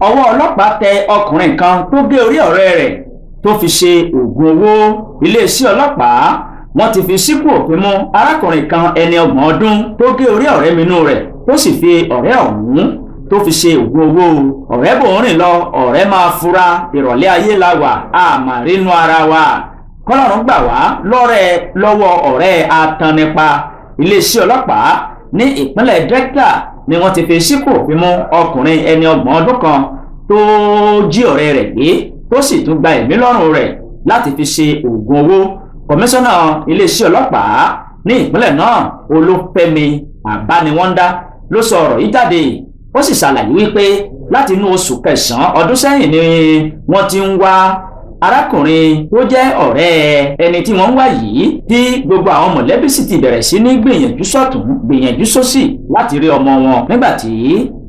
ọwọ́ ọlọ́pàá tẹ ọkùnrin kan tó gé orí ọ̀rẹ́ rẹ̀ tó fi ṣe oògùn owó. Iléeṣẹ́ ọlọ́pàá wọ́n ti fi síkù òfin mú arákùnrin kan ẹni 30 ọdún tó gé orí ọ̀rẹ́ minú rẹ̀ tó sì fi ọ̀rẹ́ ọ̀hún tó fi ṣe oògùn owó. ọ̀rẹ́ bò ń rìn lọ ọ̀rẹ́ máa fura, ìrọ̀lẹ́ ayé la wà àmàrínú ara wa. kọ́lọ́run gbà wá lọ́wọ́ ọ̀rẹ́ atannipá. Iléeṣẹ́ ọlọ́pàá ní ìpínlẹ̀ Delta ni wọ́n ti fi síkù òfin mú ọkùnrin ẹni 30 ọdún kan tó jí ọ̀rẹ́ rẹ̀ gbé tó sì tún gba ẹ̀mí lọ́rùn rẹ̀ láti fi ṣe oògùn owó. Kọmíṣánná iléeṣẹ́ ọlọ́pàá ní ìpínlẹ̀ náà Olúfẹ́mi Àbániwọ́ndá ló sọ ọ̀rọ̀ yìí jáde. Ó sì ṣàlàyé wípé láti inú oṣù kẹsàn-án ọdún sẹ́yìn ni wọ́n ti ń wá arákùnrin tó jẹ́ ọ̀rẹ́ ẹni tí wọ́n ń wá yìí, tí gbogbo àwọn mọ̀lẹ́bí sì ti bẹ̀rẹ̀ sí ní gbìyànjú sọ́tún gbìyànjú sósì láti rí ọmọ wọn. Nígbà tí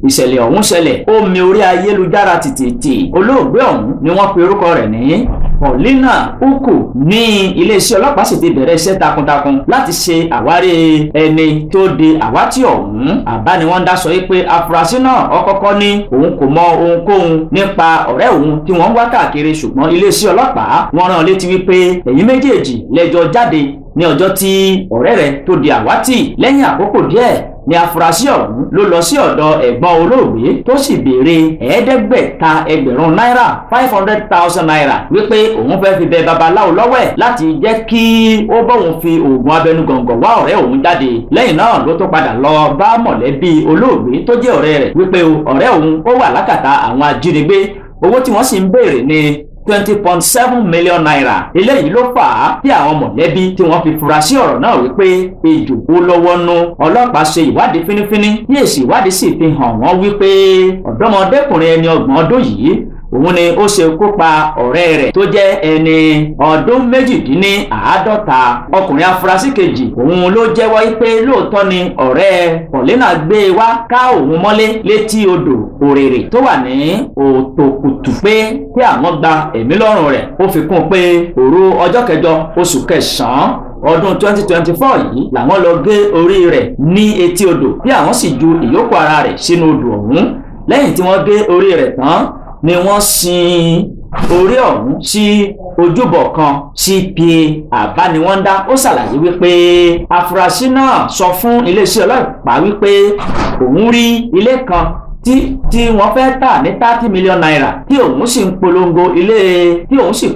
ìṣẹ̀lẹ̀ ọ̀hún ṣẹlẹ̀, ó mi orí ayélujára tìtìtì. Olóògbé ọ̀hún ni wọ́n pe orúkọ rẹ̀ ní Paulina Uku. Ní iléeṣẹ́ ọlọ́pàá sì ti bẹ̀rẹ̀ iṣẹ́ takuntakun láti ṣe àwárí ẹni tó di àwátì ọ̀hún. Àbániwọ́ndá sọ pé afurasí náà ọkọ́kọ́ ní òun kò mọ ohunkóhun nípa ọ̀rẹ́ òun tí wọ́n ń wá káàkiri, ṣùgbọ́n iléeṣẹ́ ọlọ́pàá wọ́n rán létí wípé ẹ̀yin méjèèjì lẹ́jọ́ jáde ní ọjọ́ tí ọ̀rẹ́ rẹ̀ tó di àwátì. Lẹ́yìn àkókò díẹ̀ ni afurasí ọ̀hún ló lọ sí ọ̀dọ̀ ẹ̀gbọ́n olóògbé tó sì béèrè 500,000 náírà 500,000 naira wípé òun fẹ́ fi bẹ babaláwo lọ́wọ́ ẹ̀ láti jẹ́ kí ó bọ́hun fi oògùn abẹnugọ̀ngọ̀ wá ọ̀rẹ́ òun jáde. Lẹ́yìn náà ló tó padà lọ bá mọ̀lẹ́bí olóògbé tó jẹ́ ọ̀rẹ́ rẹ̀ wípé ọ̀rẹ́ òun ó wà lákàtà àwọn ajínigbé. Owó tí wọ́n sì ń béèrè ni 20.7 million naira. Eléyìí ló fà á tí àwọn mọ̀lẹ́bí tí wọ́n fi fura sí ọ̀rọ̀ náà wípé ejò ó lọ́wọ́ nú. Ọlọ́pàá ṣe ìwádìí fínífíní, ní èsì ìwádìí sì fi hàn wọ́n wípé ọ̀dọ́mọdékùnrin ẹni 30 ọdún yìí òun ni ó ṣe kó pa ọ̀rẹ́ rẹ̀ tó jẹ́ ẹni ọdún 52. Ọkùnrin afurasí kejì òun ló jẹ́wọ́ pé lóòótọ́ ni ọ̀rẹ́ Paulina gbé wá ká òun mọ́lé létí odò Òrèrè tó wà ní Òtòkùtù pé kí àwọn gba ẹ̀mí lọ́rùn rẹ̀. Ó fi kún pé òru ọjọ́ kẹjọ oṣù kẹsàn-án ọdún 2024 yìí làwọn lọ gé orí rẹ̀ ní etí odò tí àwọn sì ju ìyókù ara rẹ̀ sínú odò ọ̀hún. Lẹ́yìn tí wọ́n gé orí rẹ̀ tán ni wọ́n sin orí ọ̀hún sí ojúbọ kan. CPA Àbániwọ́ndá ó ṣàlàyé wípé afurasí náà sọ fún iléeṣẹ́ ọlọ́pàá wípé òun rí ilé kan tí wọ́n fẹ́ tà ní 30 million naira tí òun sì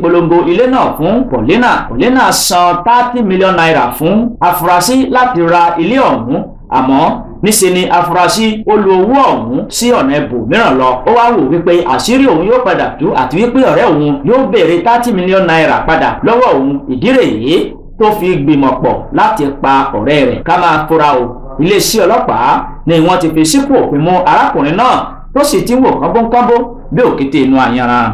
polongo ilé náà fún Paulina. Paulina san 30 million naira fún afurasí láti ra ilé ọ̀hún, àmọ́ níṣe ni afurasí ó lo owó ọ̀hún sí ọ̀nà ibòmíràn lọ. Ó wá wò wípé àṣírí òun yóò padà tú àti wípé ọ̀rẹ́ òun yóò béèrè 30 million naira padà lọ́wọ́ òun. Ìdí rèé tó fi gbìmọ̀ pọ̀ láti pa ọ̀rẹ́ rẹ̀. Ká máa fura o. Iléeṣẹ́ ọlọ́pàá ni wọ́n ti fi síkù òfin mú arákùnrin náà tó sì ti ń wò kánbónkánbó bí òkété inú ayanran.